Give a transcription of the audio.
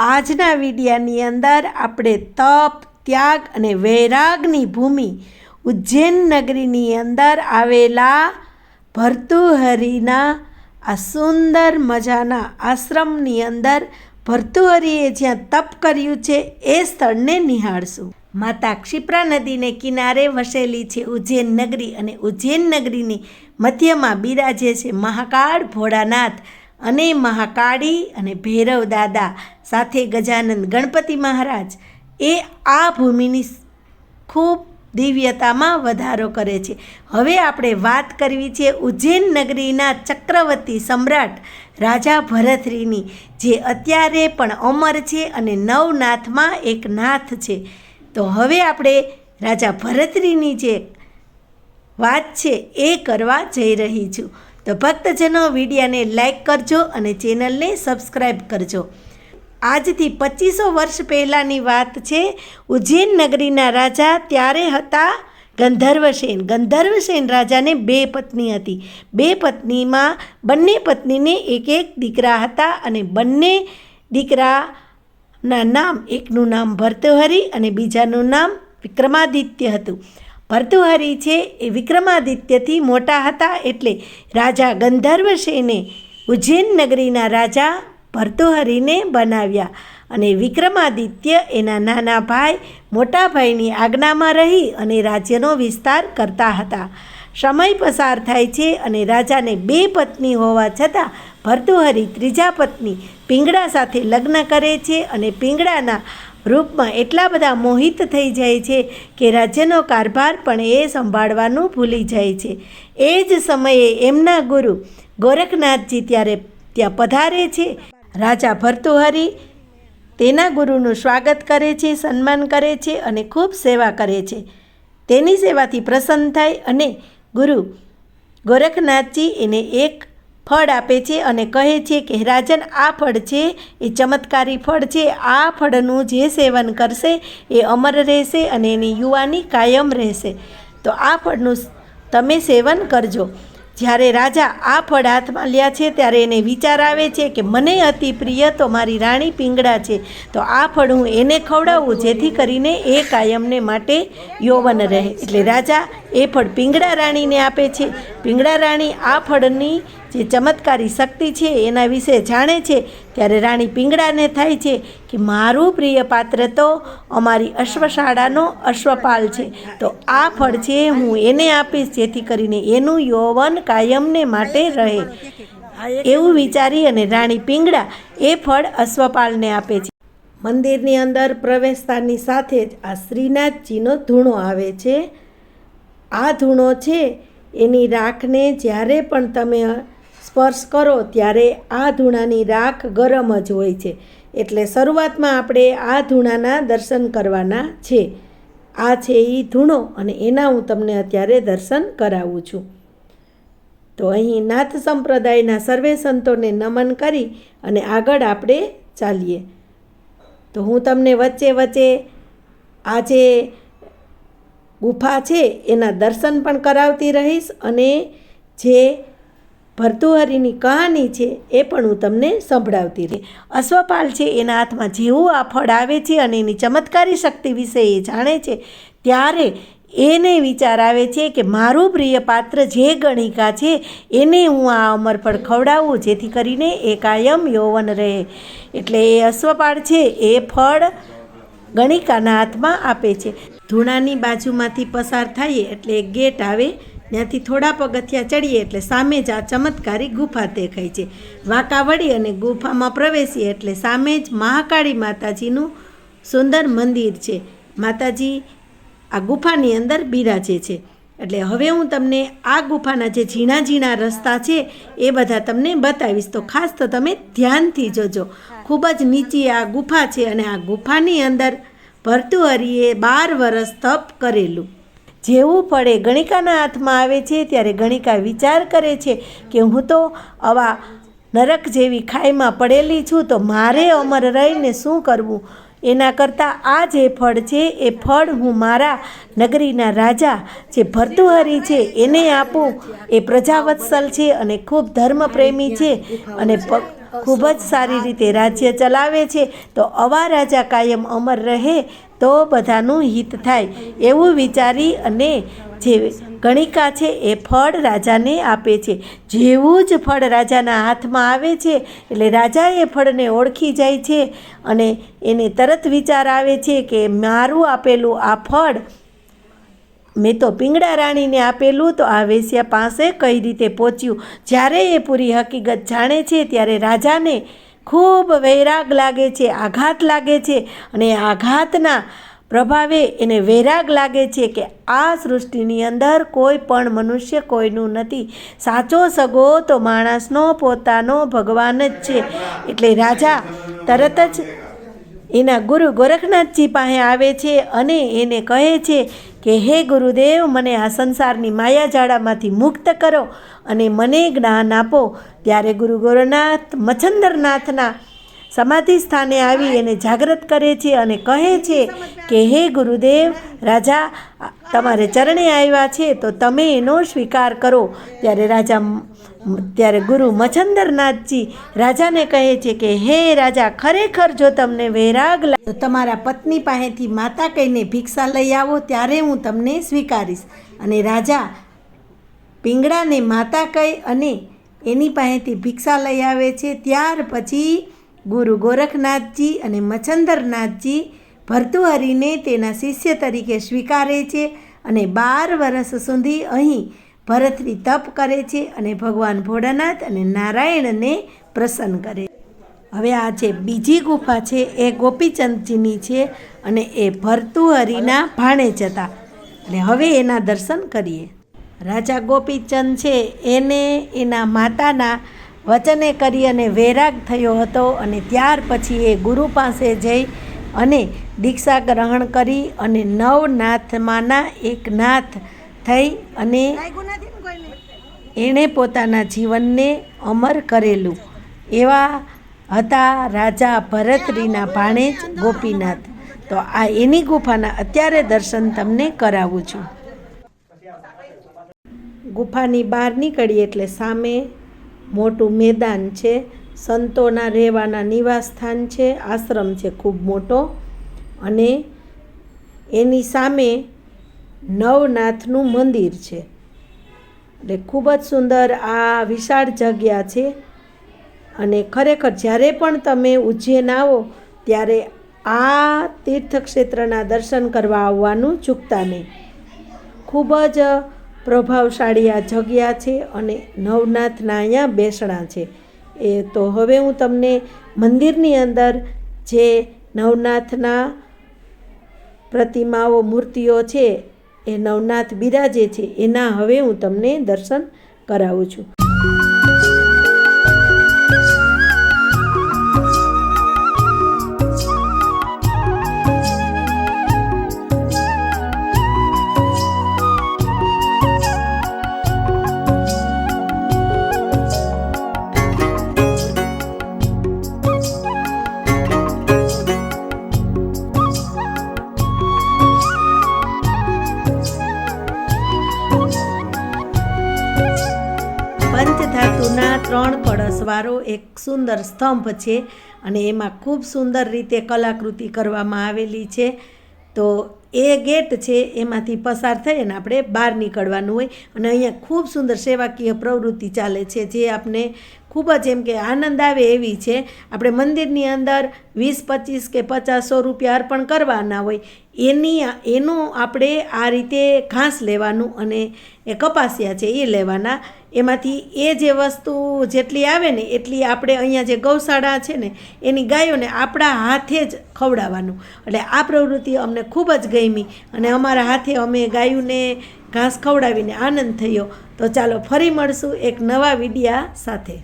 આજના વિડિયાની અંદર આપણે તપ, ત્યાગ અને વૈરાગની ભૂમિ ઉજ્જૈન નગરીની અંદર આવેલા ભર્તુહરિના આ સુંદર મજાના આશ્રમની અંદર ભર્તુહરિએ જ્યાં તપ કર્યું છે એ સ્થળને નિહાળશું. માતા ક્ષિપ્રા નદીને કિનારે વસેલી છે ઉજ્જૈન નગરી અને ઉજ્જૈન નગરીની મધ્યમાં બિરાજે છે મહાકાળ ભોળાનાથ અને મહાકાળી અને ભૈરવ દાદા સાથે ગજાનંદ ગણપતિ મહારાજ. એ આ ભૂમિની ખૂબ દિવ્યતામાં વધારો કરે છે. હવે આપણે વાત કરવી છે ઉજ્જૈન નગરીના ચક્રવર્તી સમ્રાટ રાજા ભરથરીની, જે અત્યારે પણ અમર છે અને નવનાથમાં એક નાથ છે. તો હવે આપણે રાજા ભરથરીની જે વાત છે એ કરવા જઈ રહી છું. તો ભક્તજનો વિડીયોને લાઈક કરજો અને ચેનલને સબસ્ક્રાઈબ કરજો. આજથી 2500 વર્ષ પહેલાંની વાત છે. ઉજ્જૈન નગરીના રાજા ત્યારે હતા ગંધર્વસેન. ગંધર્વસેન રાજાને 2 પત્ની હતી. 2 પત્નીમાં બંને પત્નીને એક એક દીકરા હતા અને બંને દીકરાના નામ, એકનું નામ ભર્તુહરિ અને બીજાનું નામ વિક્રમાદિત્ય હતું. ભર્તુહરિ છે એ વિક્રમાદિત્યથી મોટા હતા, એટલે રાજા ગંધર્વસેને ઉજ્જૈન નગરીના રાજા ભર્તુહરિને બનાવ્યા અને વિક્રમાદિત્ય એના નાના ભાઈ મોટા ભાઈની આજ્ઞામાં રહી અને રાજ્યનો વિસ્તાર કરતા હતા. સમય પસાર થાય છે અને રાજાને 2 પત્ની હોવા છતાં ભર્તુહરિ ત્રીજા પત્ની પિંગળા સાથે લગ્ન કરે છે અને પિંગળાના રૂપમાં એટલા બધા મોહિત થઈ જાય છે કે રાજ્યનો કારભાર પણ એ સંભાળવાનું ભૂલી જાય છે. એ જ સમયે એમના ગુરુ ગોરખનાથજી ત્યાં પધારે છે. રાજા ભર્તુહરિ તેના ગુરુનું સ્વાગત કરે છે, સન્માન કરે છે અને ખૂબ સેવા કરે છે. તેની સેવાથી પ્રસન્ન થાય અને ગુરુ ગોરખનાથજી એને એક ફળ આપે છે અને કહે છે કે રાજન, આ ફળ છે એ ચમત્કારી ફળ છે. આ ફળનું જે સેવન કરશે એ અમર રહેશે અને એની યુવાની કાયમ રહેશે. તો આ ફળનું તમે સેવન કરજો. જ્યારે રાજા આ ફળ હાથમાં લ્યા છે ત્યારે એને વિચાર આવે છે કે મને અતિ પ્રિય તો મારી રાણી પિંગળા છે, તો આ ફળ હું એને ખવડાવું જેથી કરીને એ કાયમને માટે યૌવન રહે. એટલે રાજા એ ફળ પિંગળા રાણીને આપે છે. પિંગળા રાણી આ ફળની જે ચમત્કારી શક્તિ છે એના વિશે જાણે છે ત્યારે રાણી પિંગળાને થાય છે કે મારું પ્રિય પાત્ર તો અમારી અશ્વશાળાનો અશ્વપાલ છે, તો આ ફળ છે હું એને આપીશ જેથી કરીને એનું યૌવન કાયમને માટે રહે. એવું વિચારી અને રાણી પિંગળા એ ફળ અશ્વપાલને આપે છે. મંદિરની અંદર પ્રવેશતાની સાથે જ આ શ્રીનાથજીનો ધૂણો આવે છે. આ ધૂણો છે એની રાખને જ્યારે પણ તમે સ્પર્શ કરો ત્યારે આ ધૂણાની રાખ ગરમ જ હોય છે. એટલે શરૂઆતમાં આપણે આ ધૂણાના દર્શન કરવાના છે. આ છે એ ધૂણો અને એના હું તમને અત્યારે દર્શન કરાવું છું. તો અહીં નાથ સંપ્રદાયના સર્વે સંતોને નમન કરી અને આગળ આપણે ચાલીએ. તો હું તમને વચ્ચે વચ્ચે આ જે ગુફા છે એના દર્શન પણ કરાવતી રહીશ અને જે ભર્તુહરિની કહાની છે એ પણ હું તમને સંભળાવતી રહીશ. અશ્વપાલ છે એના હાથમાં જેવું આ ફળ આવે છે અને એની ચમત્કારી શક્તિ વિશે એ જાણે છે ત્યારે એને વિચાર આવે છે કે મારું પ્રિય પાત્ર જે ગણિકા છે એને હું આ અમરફળ ખવડાવું જેથી કરીને એ કાયમ યૌવન રહે. એટલે એ અશ્વપાલ છે એ ફળ ગણિકાના હાથમાં આપે છે. ધૂણાની બાજુમાંથી પસાર થઈએ એટલે એક ગેટ આવે, ત્યાંથી થોડા પગથિયા ચડીએ એટલે સામે જ આ ચમત્કારી ગુફા દેખાય છે. વાંકા વળી અને ગુફામાં પ્રવેશીએ એટલે સામે જ મહાકાળી માતાજીનું સુંદર મંદિર છે. માતાજી આ ગુફાની અંદર બિરાજે છે. એટલે હવે હું તમને આ ગુફાના જે ઝીણા ઝીણા રસ્તા છે એ બધા તમને બતાવીશ, તો ખાસ તો તમે ધ્યાનથી જોજો. ખૂબ જ નીચી આ ગુફા છે અને આ ગુફાની અંદર ભર્તુહરિએ 12 વર્ષ તપ કરેલું. જેવું પડે ગણિકાના હાથમાં આવે છે ત્યારે ગણિકા વિચાર કરે છે કે હું તો આવા નરક જેવી ખાઈમાં પડેલી છું, તો મારે અમર રહીને શું કરવું? એના કરતાં આ જે ફળ છે એ ફળ હું મારા નગરીના રાજા જે ભર્તુહરિ છે એને આપું. એ પ્રજાવત્સલ છે અને ખૂબ ધર્મપ્રેમી છે અને ખૂબ જ સારી રીતે રાજ્ય ચલાવે છે, તો આવા રાજા કાયમ અમર રહે તો બધાનું હિત થાય એવું વિચારી અને જે ગણિકા છે એ ફળ રાજાને આપે છે. જેવું જ ફળ રાજાના હાથમાં આવે છે એટલે રાજા એ ફળને ઓળખી જાય છે અને એને તરત વિચાર આવે છે કે મારું આપેલું આ ફળ મેં તો પિંગળા રાણીને આપેલું તો આ વેશ્યા પાસે કઈ રીતે પહોંચ્યું. જ્યારે એ પૂરી હકીકત જાણે છે ત્યારે રાજાને ખૂબ વૈરાગ લાગે છે, આઘાત લાગે છે અને આઘાતના પ્રભાવે એને વૈરાગ લાગે છે કે આ સૃષ્ટિની અંદર કોઈ પણ મનુષ્ય કોઈનું નથી. સાચો સગો તો માણસનો પોતાનો ભગવાન જ છે. એટલે રાજા તરત જ એના ગુરુ ગોરખનાથજી પાસે આવે છે અને એને કહે છે કે હે ગુરુદેવ, મને આ સંસારની માયાજાળામાંથી મુક્ત કરો અને મને જ્ઞાન આપો. ત્યારે ગુરુ ગોરખનાથ મચ્છન્દરનાથના સમાધિ સ્થાને આવી એને જાગૃત કરે છે અને કહે છે કે હે ગુરુદેવ, રાજા તમારે ચરણે આવ્યા છે તો તમે એનો સ્વીકાર કરો. ત્યારે ગુરુ મચ્છન્દરનાથજી રાજાને કહે છે કે હે રાજા, ખરેખર જો તમને વૈરાગ લાગે તો તમારા પત્ની પાસેથી માતા કહીને ભિક્ષા લઈ આવો, ત્યારે હું તમને સ્વીકારીશ. અને રાજા પિંગળાને માતા કહી અને એની પાસેથી ભિક્ષા લઈ આવે છે. ત્યાર પછી ગુરુ ગોરખનાથજી અને મચ્છન્દરનાથજી ભર્તૃહરિને તેના શિષ્ય તરીકે સ્વીકારે છે અને 12 વર્ષ સુધી અહીં ભરતરી તપ કરે છે અને ભગવાન ભોળાનાથ અને નારાયણને પ્રસન્ન કરે. હવે આ જે બીજી ગુફા છે એ ગોપીચંદજીની છે અને એ ભર્તૃહરિના ભાણેજ હતા. એટલે હવે એના દર્શન કરીએ. રાજા ગોપીચંદ છે એને એના માતાના વચને કરી અને વૈરાગ થયો હતો અને ત્યાર પછી એ ગુરુ પાસે જઈ અને દીક્ષા ગ્રહણ કરી અને 9 નાથમાંના એક નાથ થઈ અને એણે પોતાના જીવનને અમર કરેલું. એવા હતા રાજા ભરતરીના ભાણેજ ગોપીનાથ. તો આ એની ગુફાના અત્યારે દર્શન તમને કરાવું છું. ગુફાની બહાર નીકળીએ એટલે સામે મોટું મેદાન છે, સંતોના રહેવાના નિવાસ સ્થાન છે, આશ્રમ છે ખૂબ મોટો અને એની સામે નવનાથનું મંદિર છે. એટલે ખૂબ જ સુંદર આ વિશાળ જગ્યા છે અને ખરેખર જ્યારે પણ તમે ઉજ્જૈન આવો ત્યારે આ તીર્થક્ષેત્રના દર્શન કરવા આવવાનું ચૂકતા નહીં. ખૂબ જ પ્રભાવશાળી આ જગ્યા છે અને નવનાથના અહીંયા બેસણા છે. એ તો હવે હું તમને મંદિરની અંદર જે નવનાથના પ્રતિમાઓ મૂર્તિઓ છે એ નવનાથ બિરાજે છે એના હવે હું તમને દર્શન કરાવું છું. પંચધાતુના 3 કળશવાળો એક સુંદર સ્તંભ છે અને એમાં ખૂબ સુંદર રીતે કલાકૃતિ કરવામાં આવેલી છે. તો એ ગેટ છે એમાંથી પસાર થઈ અને આપણે બહાર નીકળવાનું હોય અને અહીંયા ખૂબ સુંદર સેવાકીય પ્રવૃત્તિ ચાલે છે જે આપણે ખૂબ જ એમ કે આનંદ આવે એવી છે. આપણે મંદિરની અંદર 20, 25 કે 50-100 રૂપિયા અર્પણ કરવાના હોય એનું આપણે આ રીતે ઘાસ લેવાનું અને એ કપાસિયા છે એ લેવાના. એમાંથી એ જે વસ્તુ જેટલી આવે ને એટલી આપણે અહીંયા જે ગૌશાળા છે ને એની ગાયોને આપણા હાથે જ ખવડાવવાનું. એટલે આ પ્રવૃત્તિ અમને ખૂબ જ ગમી અને અમારા હાથે અમે ગાયોને ઘાસ ખવડાવીને આનંદ થયો. તો ચાલો ફરી મળશું એક નવા વિડીયા સાથે.